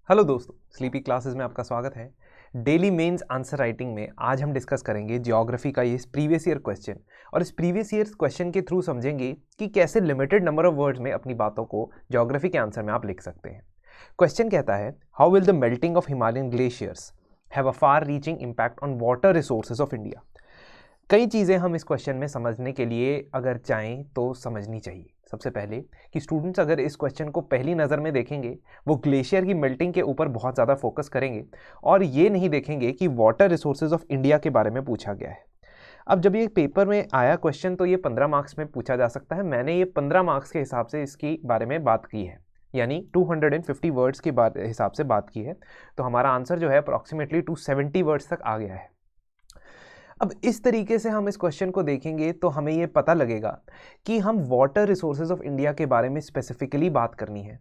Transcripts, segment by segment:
Hello दोस्तों, sleepy classes में आपका स्वागत है। डेली मेंस आंसर राइटिंग में आज हम डिस्कस करेंगे ज्योग्राफी का ये प्रीवियस ईयर क्वेश्चन और इस प्रीवियस ईयर क्वेश्चन के थ्रू समझेंगे कि कैसे लिमिटेड नंबर ऑफ वर्ड्स में अपनी बातों को ज्योग्राफी के आंसर में आप लिख सकते हैं। क्वेश्चन कहता है, how will the melting of Himalayan glaciers have a far reaching impact on water resources of India. कई चीज़ें हम इस क्वेश्चन में समझने के लिए अगर चाहें तो समझनी चाहिए। सबसे पहले कि स्टूडेंट्स अगर इस क्वेश्चन को पहली नज़र में देखेंगे वो ग्लेशियर की मेल्टिंग के ऊपर बहुत ज़्यादा फोकस करेंगे और ये नहीं देखेंगे कि वाटर रिसोर्सेज ऑफ इंडिया के बारे में पूछा गया है। अब जब ये पेपर में आया क्वेश्चन तो ये 15 मार्क्स में पूछा जा सकता है। मैंने ये 15 मार्क्स के हिसाब से इसके बारे में बात की है, यानी 250 वर्ड्स के हिसाब से बात की है। तो हमारा आंसर जो है अप्रॉक्सीमेटली 270 वर्ड्स तक आ गया है। अब इस तरीके से हम इस क्वेश्चन को देखेंगे तो हमें ये पता लगेगा कि हम वाटर रिसोर्सेज ऑफ इंडिया के बारे में स्पेसिफिकली बात करनी है।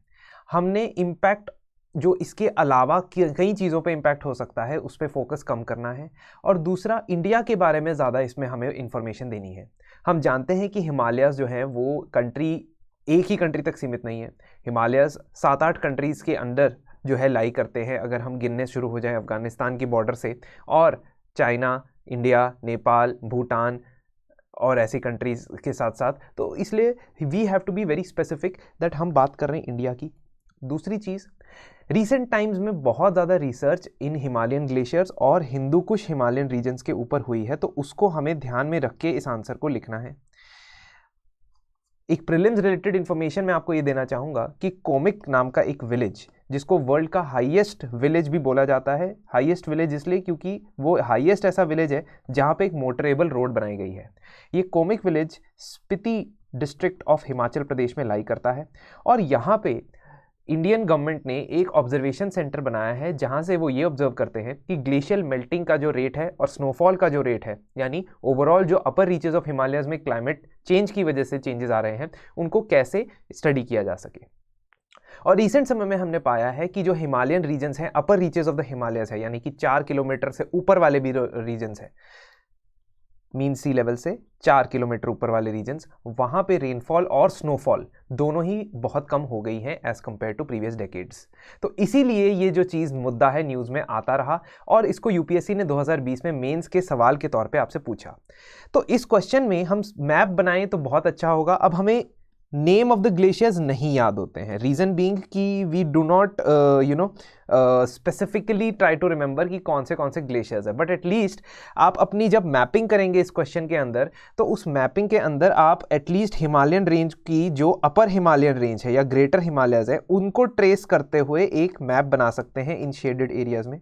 हमने इम्पैक्ट जो इसके अलावा कई चीज़ों पे इम्पैक्ट हो सकता है उस पर फोकस कम करना है और दूसरा इंडिया के बारे में ज़्यादा इसमें हमें इंफॉर्मेशन देनी है। हम जानते हैं कि हिमालयस जो हैं वो कंट्री एक ही कंट्री तक सीमित नहीं है। हिमालयस 7-8 कंट्रीज़ के अंडर जो है लाई करते हैं। अगर हम गिनने शुरू हो जाए अफगानिस्तान की बॉर्डर से और चाइना, इंडिया, नेपाल, भूटान और ऐसी कंट्रीज़ के साथ साथ, तो इसलिए we have to be very specific that हम बात कर रहे हैं इंडिया की। दूसरी चीज़, रीसेंट टाइम्स में बहुत ज़्यादा रिसर्च इन हिमालयन ग्लेशियर्स और हिंदू कुश हिमालयन रीजन्स के ऊपर हुई है, तो उसको हमें ध्यान में रख के इस आंसर को लिखना है। एक प्रीलिम्स रिलेटेड इन्फॉर्मेशन मैं आपको ये देना चाहूँगा कि कोमिक नाम का एक विलेज, जिसको वर्ल्ड का हाईएस्ट विलेज भी बोला जाता है। हाईएस्ट विलेज इसलिए क्योंकि वो हाईएस्ट ऐसा विलेज है जहाँ पे एक मोटरेबल रोड बनाई गई है। ये Komic village Spiti district of Himachal Pradesh में लाई करता है और यहाँ पे इंडियन गवर्नमेंट ने एक ऑब्जर्वेशन सेंटर बनाया है जहाँ से वो ये ऑब्जर्व करते हैं कि ग्लेशियल मेल्टिंग का जो रेट है और स्नोफॉल का जो रेट है, यानी ओवरऑल जो अपर रीचेज ऑफ हिमालयस में क्लाइमेट चेंज की वजह से चेंजेस आ रहे हैं, उनको कैसे स्टडी किया जा सके। और रिसेंट समय में हमने पाया है कि जो हिमालयन रीजन्स हैं, अपर रीचेज ऑफ द हिमालयस है, यानी कि 4 किलोमीटर से ऊपर वाले भी रीजन्स हैं, मीन सी लेवल से 4 किलोमीटर ऊपर वाले रीजन्स, वहाँ पे रेनफॉल और स्नोफॉल दोनों ही बहुत कम हो गई हैं as compare to previous decades. तो इसीलिए ये जो चीज़ मुद्दा है न्यूज़ में आता रहा और इसको यूपीएससी ने 2020 में मेंस के सवाल के तौर पे आपसे पूछा। तो इस क्वेश्चन में हम मैप बनाएं तो बहुत अच्छा होगा। अब हमें नेम ऑफ द ग्लेशियर्स नहीं याद होते हैं, रीज़न बीइंग कि we do not specifically try to remember कि कौन से ग्लेशियर्स है, बट एटलीस्ट आप अपनी जब मैपिंग करेंगे इस क्वेश्चन के अंदर तो उस मैपिंग के अंदर आप एटलीस्ट हिमालयन रेंज की जो अपर हिमालयन रेंज है या ग्रेटर हिमालयस है उनको ट्रेस करते हुए एक मैप बना सकते हैं इन शेडेड एरियाज में।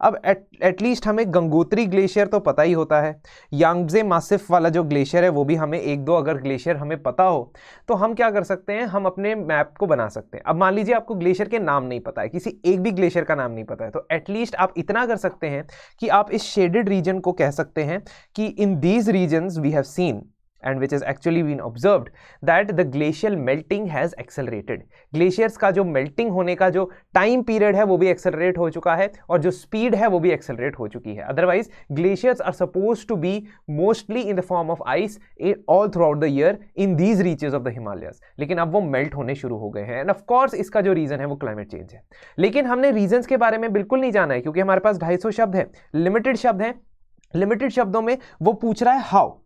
अब एटलीस्ट हमें गंगोत्री ग्लेशियर तो पता ही होता है, यांगजे मासिफ वाला जो ग्लेशियर है वो भी हमें एक दो अगर ग्लेशियर हमें पता हो तो हम क्या कर सकते हैं, हम अपने मैप को बना सकते हैं। अब मान लीजिए आपको ग्लेशियर के नाम नहीं पता है, किसी एक भी ग्लेशियर का नाम नहीं पता है, तो एटलीस्ट आप इतना कर सकते हैं कि आप इस शेडेड रीजन को कह सकते हैं कि in these reasons we have seen and which has actually been observed that the glacial melting has accelerated। Glaciers का जो मेल्टिंग होने का जो टाइम पीरियड है वो भी एक्सेलरेट हो चुका है और जो स्पीड है वो भी एक्सेलरेट हो चुकी है। Otherwise glaciers are suppose to be mostly in the form of ice all throughout the year in these reaches of the Himalayas, लेकिन अब वो मेल्ट होने शुरू हो गए हैं। एंड ऑफ कोर्स इसका जो रीजन है वो क्लाइमेट चेंज है, लेकिन हमने रीजन्स के बारे में बिल्कुल नहीं जाना है क्योंकि हमारे पास 250 शब्द है, लिमिटेड शब्द हैं। लिमिटेड शब्दों में वो पूछ रहा है हाउ।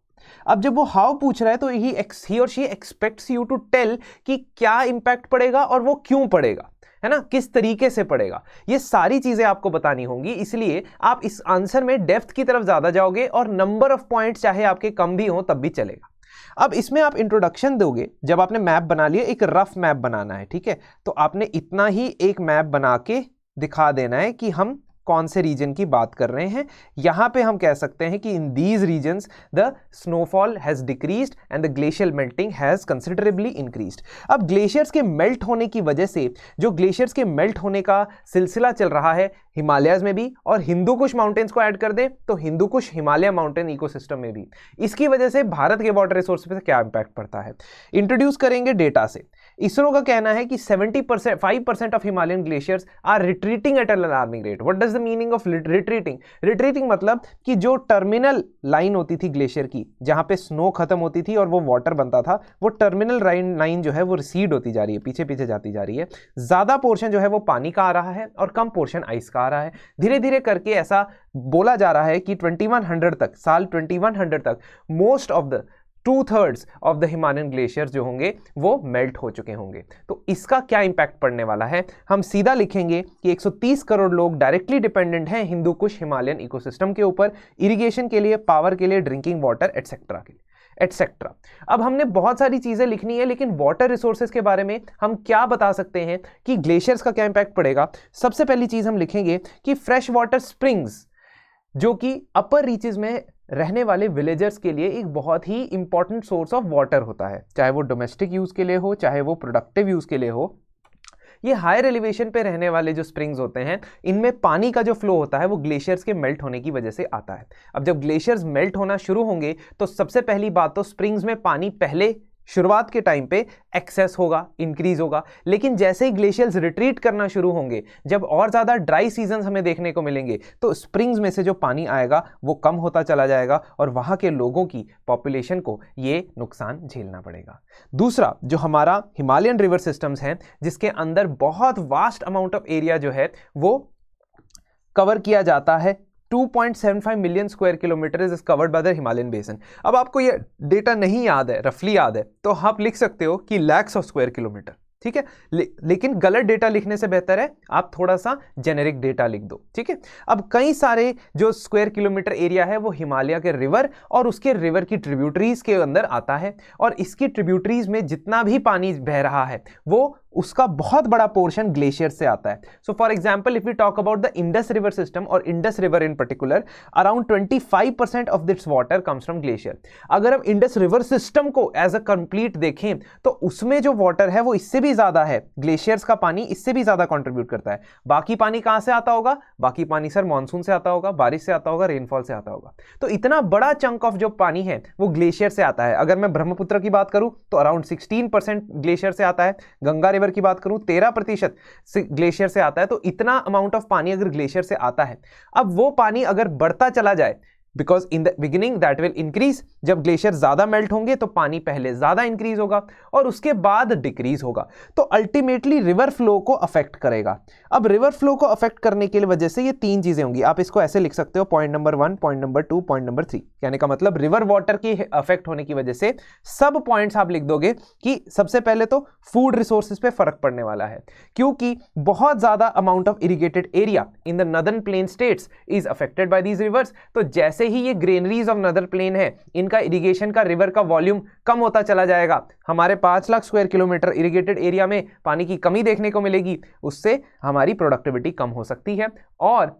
अब जब वो हाउ पूछ रहा है तो ही और she expects you to tell कि क्या इंपैक्ट पड़ेगा और वो क्यों पड़ेगा, है ना, किस तरीके से पड़ेगा, ये सारी चीजें आपको बतानी होंगी। इसलिए आप इस आंसर में डेप्थ की तरफ ज्यादा जाओगे और नंबर ऑफ पॉइंट्स चाहे आपके कम भी हो तब भी चलेगा। अब इसमें आप इंट्रोडक्शन दोगे, जब आपने मैप बना लिया, एक रफ मैप बनाना है, ठीक है, तो आपने इतना ही एक मैप बना के दिखा देना है कि हम कौन से रीजन की बात कर रहे हैं। यहां पे हम कह सकते हैं कि in these reasons the snowfall has decreased and the glacial melting has considerably increased. अब ग्लेशियर्स के मेल्ट होने की वजह से जो ग्लेशियर्स के मेल्ट होने का सिलसिला चल रहा है हिमालयस में भी, और हिंदू कुश माउंटेन्स को ऐड कर दें तो हिंदू कुश हिमालय माउंटेन इकोसिस्टम में भी, इसकी वजह से भारत के वाटर रिसोर्स पे क्या इंपैक्ट पड़ता है, इंट्रोड्यूस करेंगे डेटा से। इसरो का कहना है कि 5% of Himalayan glaciers are retreating at an alarming rate. What does the meaning of retreating? Retreating मतलब कि जो टर्मिनल लाइन होती थी ग्लेशियर की, जहां पे स्नो खत्म होती थी और वो वाटर बनता था, वो टर्मिनल लाइन जो है वो रिसीड होती जा रही है, पीछे पीछे जाती जा रही है। ज्यादा पोर्शन जो है वो पानी का आ रहा है और कम पोर्शन आइस का आ रहा है। धीरे धीरे करके ऐसा बोला जा रहा है कि 2100 तक, साल 2100 तक most of the 2/3 of the Himalayan glaciers जो होंगे वो मेल्ट हो चुके होंगे। तो इसका क्या इंपैक्ट पड़ने वाला है? हम सीधा लिखेंगे कि 130 करोड़ लोग डायरेक्टली डिपेंडेंट हैं हिंदू कुश हिमालयन इकोसिस्टम के ऊपर, इरिगेशन के लिए, पावर के लिए, ड्रिंकिंग वाटर एटसेट्रा के लिए एटसेट्रा। अब हमने बहुत सारी चीजें लिखनी है, लेकिन वाटर रिसोर्सेज के बारे में हम क्या बता सकते हैं कि ग्लेशियर्स का क्या इंपैक्ट पड़ेगा? सबसे पहली चीज हम लिखेंगे कि फ्रेश वाटर स्प्रिंग्स, जो कि अपर रीचेस में रहने वाले विलेजर्स के लिए एक बहुत ही इंपॉर्टेंट सोर्स ऑफ वाटर होता है, चाहे वो डोमेस्टिक यूज के लिए हो, चाहे वो प्रोडक्टिव यूज के लिए हो। ये हायर एलिवेशन पे रहने वाले जो स्प्रिंग्स होते हैं, इनमें पानी का जो फ्लो होता है वो ग्लेशियर्स के मेल्ट होने की वजह से आता है। अब जब ग्लेशियर्स मेल्ट होना शुरू होंगे तो सबसे पहली बात तो स्प्रिंग्स में पानी पहले शुरुआत के टाइम पे एक्सेस होगा, इंक्रीज होगा, लेकिन जैसे ही ग्लेशियर्स रिट्रीट करना शुरू होंगे, जब और ज़्यादा ड्राई सीजन्स हमें देखने को मिलेंगे, तो स्प्रिंग्स में से जो पानी आएगा वो कम होता चला जाएगा और वहाँ के लोगों की पॉपुलेशन को ये नुकसान झेलना पड़ेगा। दूसरा, जो हमारा हिमालयन रिवर सिस्टम्स हैं, जिसके अंदर बहुत वास्ट अमाउंट ऑफ एरिया जो है वो कवर किया जाता है, 2.75 million square kilometre is covered by the Himalayan basin. अब आपको ये डेटा नहीं याद है, रफली याद है, तो आप लिख सकते हो कि लैक्स ऑफ स्क्वायर किलोमीटर, ठीक है। लेकिन गलत डेटा लिखने से बेहतर है आप थोड़ा सा जेनेरिक डेटा लिख दो, ठीक है। अब कई सारे जो स्क्वायर किलोमीटर एरिया है वो हिमालय के रिवर और उसके रिवर की ट्रिब्यूटरीज के अंदर आता है, और इसकी ट्रिब्यूटरीज में जितना भी पानी बह रहा है वो उसका बहुत बड़ा पोर्शन ग्लेशियर से आता है। So for example, if we talk about the Indus river system और Indus river in particular, around 25% of this water comes from glacier. अगर हम इंडस रिवर सिस्टम को एज अ कंप्लीट देखें तो उसमें जो वाटर है वो इससे भी ज्यादा है, ग्लेशियर्स का पानी इससे भी ज्यादा कंट्रीब्यूट करता है। बाकी पानी कहां से आता होगा? बाकी पानी सर मानसून से आता होगा, बारिश से आता होगा, रेनफॉल से आता होगा। तो इतना बड़ा चंक ऑफ जो पानी है वो ग्लेशियर से आता है। अगर मैं ब्रह्मपुत्र की बात करूं तो अराउंड 16% ग्लेशियर से आता है, गंगा रिवर की बात करूं 13% ग्लेशियर से आता है। तो इतना अमाउंट ऑफ पानी अगर ग्लेशियर से आता है, अब वो पानी अगर बढ़ता चला जाए, because in the beginning that will increase, जब ग्लेशियर ज्यादा मेल्ट होंगे तो पानी पहले ज्यादा इंक्रीज होगा और उसके बाद डिक्रीज होगा, तो अल्टीमेटली रिवर फ्लो को अफेक्ट करेगा। अब रिवर फ्लो को अफेक्ट करने की वजह से ये तीन चीजें होंगी। आप इसको ऐसे लिख सकते हो, point number 1, point number 2, point number 3। कहने का मतलब रिवर वाटर की अफेक्ट होने की वजह से सब पॉइंट्स आप लिख दोगे कि सबसे पहले तो फूड रिसोर्सेज पे फर्क पड़ने वाला है, क्योंकि बहुत ज्यादा amount of irrigated area in the northern plane states is affected by these rivers. तो जैसे ही ये ग्रेनरीज ऑफ नदर प्लेन है, इनका इरिगेशन का रिवर का वॉल्यूम कम होता चला जाएगा, हमारे 5 lakh square kilometre irrigated area में पानी की कमी देखने को मिलेगी, उससे हमारी प्रोडक्टिविटी कम हो सकती है और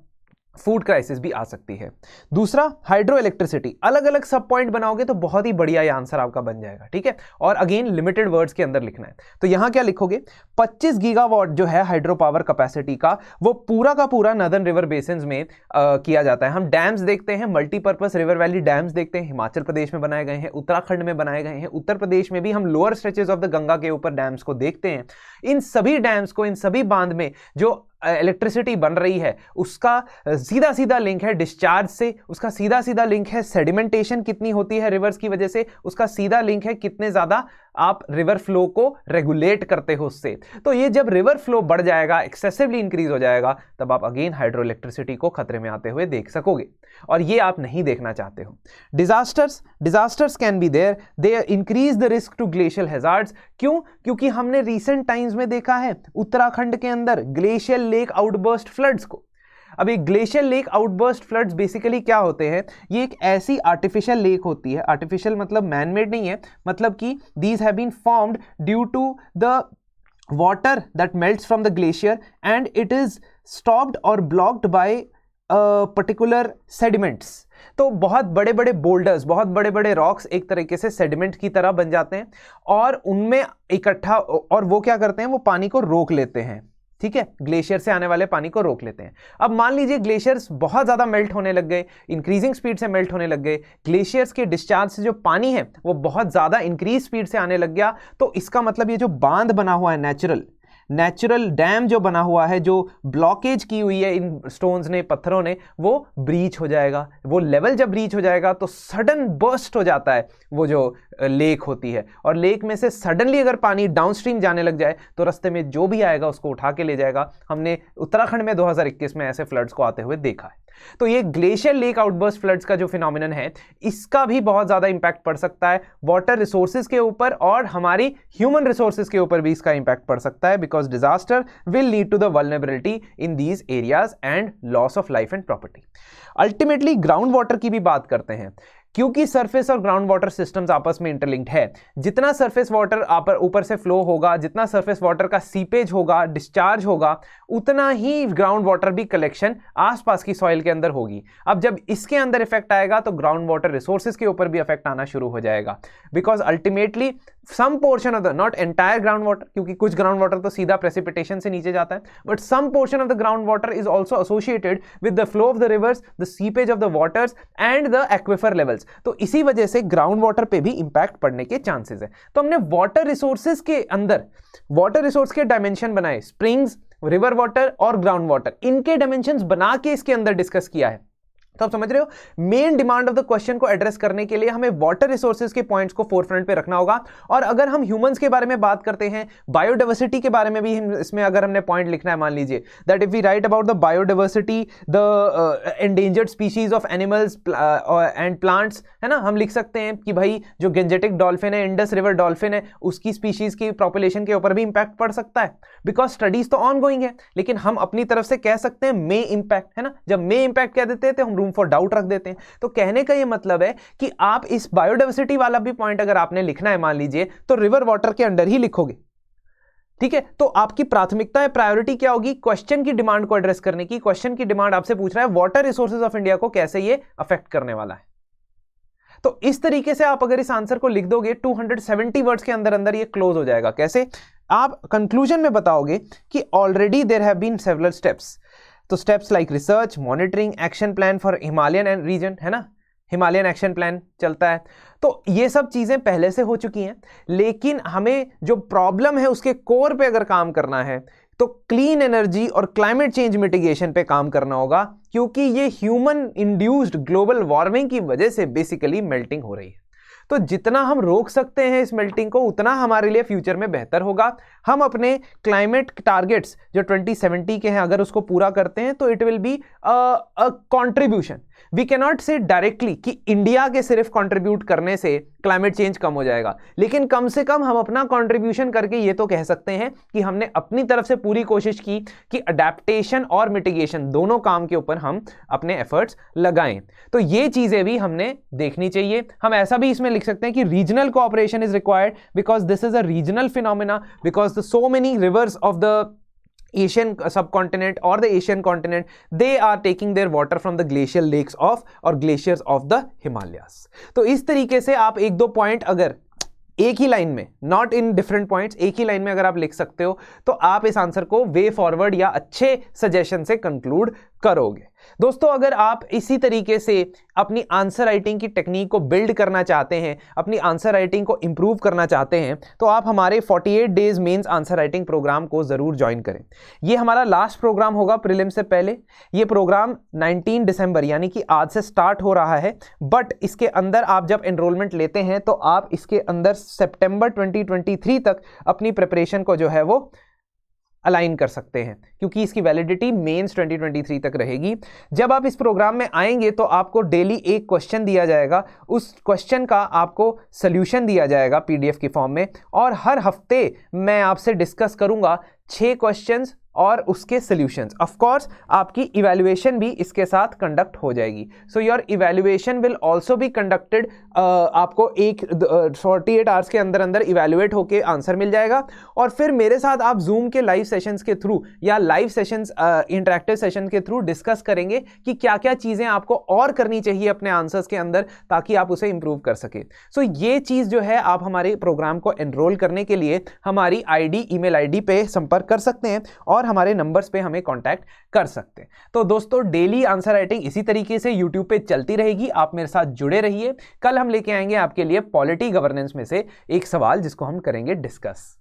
फूड क्राइसिस भी आ सकती है। दूसरा, हाइड्रो इलेक्ट्रिसिटी। अलग अलग सब पॉइंट बनाओगे तो बहुत ही बढ़िया ये आंसर आपका बन जाएगा, ठीक है। और अगेन लिमिटेड वर्ड्स के अंदर लिखना है, तो यहां क्या लिखोगे? 25 गीगावाट जो है हाइड्रो पावर कैपेसिटी का, वो पूरा का पूरा नदर्न रिवर बेसिन्स में किया जाता है। हम डैम्स देखते हैं, मल्टीपर्पज रिवर वैली डैम्स देखते हैं, हिमाचल प्रदेश में बनाए गए हैं, उत्तराखंड में बनाए गए हैं, उत्तर प्रदेश में भी हम lower stretches of the Ganga के ऊपर डैम्स को देखते हैं। इन सभी डैम्स को, इन सभी बांध में जो इलेक्ट्रिसिटी बन रही है उसका सीधा सीधा लिंक है डिस्चार्ज से, उसका सीधा सीधा लिंक है सेडिमेंटेशन कितनी होती है रिवर्स की वजह से, उसका सीधा लिंक है कितने ज्यादा आप रिवर फ्लो को रेगुलेट करते हो उससे। तो ये जब रिवर फ्लो बढ़ जाएगा, एक्सेसिवली इंक्रीज हो जाएगा, तब आप अगेन हाइड्रो इलेक्ट्रिसिटी को खतरे में आते हुए देख सकोगे, और ये आप नहीं देखना चाहते हो। Disasters can be there, they increase the risk to glacial hazards. क्यों? क्योंकि हमने रीसेंट टाइम्स में देखा है उत्तराखंड के अंदर ग्लेशियल लेक आउटबर्स्ट फ्लड्स को। अब एक glacial lake outburst floods basically क्या होते हैं? ये एक ऐसी आर्टिफिशियल लेक होती है, आर्टिफिशियल मतलब मैनमेड नहीं है, मतलब कि these have been formed due to the water that melts from the glacier and it is stopped और ब्लॉक्ड बाय पर्टिकुलर सेडिमेंट्स। तो बहुत बड़े बड़े बोल्डर्स, बहुत बड़े बड़े रॉक्स एक तरीके से सेडिमेंट की तरह बन जाते हैं और उनमें इकट्ठा, और वो क्या करते हैं? वो पानी को रोक लेते हैं, ठीक है, ग्लेशियर से आने वाले पानी को रोक लेते हैं। अब मान लीजिए ग्लेशियर्स बहुत ज़्यादा मेल्ट होने लग गए, इंक्रीजिंग स्पीड से मेल्ट होने लग गए, ग्लेशियर्स के डिस्चार्ज से जो पानी है वो बहुत ज़्यादा इंक्रीज स्पीड से आने लग गया, तो इसका मतलब ये जो बांध बना हुआ है, नेचुरल डैम जो बना हुआ है, जो ब्लॉकेज की हुई है इन स्टोन्स ने, पत्थरों ने, वो ब्रीच हो जाएगा। वो लेवल जब ब्रीच हो जाएगा तो सडन बर्स्ट हो जाता है वो जो लेक होती है, और लेक में से सडनली अगर पानी डाउनस्ट्रीम जाने लग जाए तो रास्ते में जो भी आएगा उसको उठा के ले जाएगा। हमने उत्तराखंड में 2021 में ऐसे फ्लड्स को आते हुए देखा है। तो ये ग्लेशियर लेक आउटबर्स्ट फ्लड्स का जो फिनोमिनन है, इसका भी बहुत ज्यादा इंपैक्ट पड़ सकता है वाटर रिसोर्सेज के ऊपर, और हमारी ह्यूमन रिसोर्सेज के ऊपर भी इसका इंपैक्ट पड़ सकता है, because disaster will lead to the vulnerability in these areas and loss of life and property. Ultimately ground water की भी बात करते हैं, क्योंकि सरफेस और ग्राउंड वाटर सिस्टम्स आपस में इंटरलिंक्ड है। जितना सरफेस वाटर ऊपर से फ्लो होगा, जितना सरफेस वाटर का सीपेज होगा, डिस्चार्ज होगा, उतना ही ग्राउंड वाटर भी कलेक्शन आसपास की सॉइल के अंदर होगी। अब जब इसके अंदर इफेक्ट आएगा तो ग्राउंड वाटर रिसोर्सेज के ऊपर भी इफेक्ट आना शुरू हो जाएगा, because ultimately some portion of the, not entire ground water, क्योंकि कुछ ग्राउंड वाटर तो सीधा प्रेसिपिटेशन से नीचे जाता है, but some portion of the ground water is also associated with the flow of the rivers, the seepage of the waters and the aquifer levels. तो इसी वजह से ग्राउंड वाटर पे भी इंपैक्ट पड़ने के चांसेस है। तो हमने वाटर रिसोर्सेज के अंदर वाटर रिसोर्स के डायमेंशन बनाए, स्प्रिंग्स, रिवर वाटर और ग्राउंड वाटर, इनके डायमेंशंस बना के इसके अंदर डिस्कस किया है। तो आप समझ रहे हो, main demand of the question को एड्रेस करने के लिए हमें वाटर रिसोर्सेज के पॉइंट्स को फोरफ्रंट पे रखना होगा। और अगर हम ह्यूमंस के बारे में बात करते हैं, बायोडाइवर्सिटी के बारे में भी इसमें अगर हमने पॉइंट लिखना है, मान लीजिए that if we write about the biodiversity, the endangered species of animals and plants, है ना, हम लिख सकते हैं कि भाई जो गेंजेटिक डॉल्फिन है, इंडस रिवर डॉल्फिन है, उसकी स्पीशीज की पॉपुलेशन के ऊपर भी इंपैक्ट पड़ सकता है, बिकॉज स्टडीज तो ऑन गोइंग है। लेकिन हम अपनी तरफ से कह सकते हैं मे इंपैक्ट, है ना, जब मे इंपैक्ट कह देते हैं तो हम रूम फॉर डाउट रख देते हैं। तो कहने का ये मतलब है कि आप इस बायोडाइवर्सिटी वाला भी पॉइंट अगर आपने लिखना है, मान लीजिए, तो रिवर वाटर के अंडर ही लिखोगे, ठीक है। तो आपकी प्राथमिकता है, प्रायोरिटी क्या होगी, क्वेश्चन की डिमांड को एड्रेस करने की। क्वेश्चन की डिमांड आपसे पूछ रहा है वाटर रिसोर्सेज ऑफ इंडिया को कैसे ये अफेक्ट करने वाला है। तो इस तरीके से आप अगर इस आंसर को लिख दोगे 270 वर्ड्स के अंदर अंदर ये क्लोज हो जाएगा। कैसे? आप कंक्लूजन में बताओगे कि already there have been several steps. तो steps like research, monitoring, action plan for Himalayan and region, है ना, हिमालयन एक्शन प्लान चलता है। तो ये सब चीजें पहले से हो चुकी हैं, लेकिन हमें जो प्रॉब्लम है उसके कोर पे अगर काम करना है तो क्लीन एनर्जी और क्लाइमेट चेंज मिटिगेशन पे काम करना होगा, क्योंकि ये ह्यूमन इंड्यूस्ड ग्लोबल वार्मिंग की वजह से बेसिकली मेल्टिंग हो रही है। तो जितना हम रोक सकते हैं इस मेल्टिंग को, उतना हमारे लिए फ्यूचर में बेहतर होगा। हम अपने क्लाइमेट टारगेट्स जो 2070 के हैं, अगर उसको पूरा करते हैं तो it will be a contribution. We can not say directly कि इंडिया के सिर्फ कंट्रीब्यूट करने से क्लाइमेट चेंज कम हो जाएगा, लेकिन कम से कम हम अपना कंट्रीब्यूशन करके ये तो कह सकते हैं कि हमने अपनी तरफ से पूरी कोशिश की कि अडेप्टेशन और मिटिगेशन दोनों काम के ऊपर हम अपने एफर्ट्स लगाएं। तो ये चीजें भी हमने देखनी चाहिए। हम ऐसा भी इसमें लिख सकते हैं कि regional cooperation is required because this is a regional phenomena, because the so many reverse of the Asian subcontinent or the Asian continent, they are taking their water from the glacial lakes of or glaciers of the Himalayas. तो इस तरीके से आप एक दो point अगर एक ही line में, नॉट इन डिफरेंट पॉइंट्स, एक ही लाइन में अगर आप लिख सकते हो तो आप इस आंसर को वे फॉरवर्ड या अच्छे सजेशन से कंक्लूड करोगे। दोस्तों, अगर आप इसी तरीके से अपनी आंसर राइटिंग की टेक्निक को बिल्ड करना चाहते हैं, अपनी आंसर राइटिंग को इंप्रूव करना चाहते हैं, तो आप हमारे 48 days mains answer writing programme को जरूर ज्वाइन करें। ये हमारा लास्ट प्रोग्राम होगा प्रीलिम से पहले। ये प्रोग्राम 19 दिसंबर यानी कि आज से स्टार्ट हो रहा है, बट इसके अंदर आप जब एनरोलमेंट लेते हैं तो आप इसके अंदर सितंबर 2023 तक अपनी प्रिपरेशन को जो है वो अलाइन कर सकते हैं, क्योंकि इसकी वैलिडिटी मेंस 2023 तक रहेगी। जब आप इस प्रोग्राम में आएंगे तो आपको डेली एक क्वेश्चन दिया जाएगा, उस क्वेश्चन का आपको सल्यूशन दिया जाएगा पीडीएफ की फॉर्म में, और हर हफ्ते मैं आपसे डिस्कस करूंगा 6 क्वेश्चंस और उसके सॉल्यूशंस। ऑफ कोर्स आपकी इवैल्यूएशन भी इसके साथ कंडक्ट हो जाएगी। So your evaluation will also be conducted. आपको 48 आवर्स के अंदर अंदर इवैल्यूएट होके आंसर मिल जाएगा, और फिर मेरे साथ आप जूम के लाइव सेशंस के थ्रू या लाइव सेशंस इंटरेक्टिव सेशन के थ्रू डिस्कस करेंगे कि क्या क्या चीज़ें आपको और करनी चाहिए अपने आंसर्स के अंदर ताकि आप उसे इंप्रूव कर सके। सो ये चीज़ जो है, आप हमारे प्रोग्राम को एनरोल करने के लिए हमारी ईमेल आईडी पे संपर्क संपर्क कर सकते हैं और हमारे नंबर्स पे हमें कांटेक्ट कर सकते हैं। तो दोस्तों डेली आंसर राइटिंग इसी तरीके से यूट्यूब पे चलती रहेगी, आप मेरे साथ जुड़े रहिए। कल हम लेके आएंगे आपके लिए पॉलिटी गवर्नेंस में से एक सवाल जिसको हम करेंगे डिस्कस।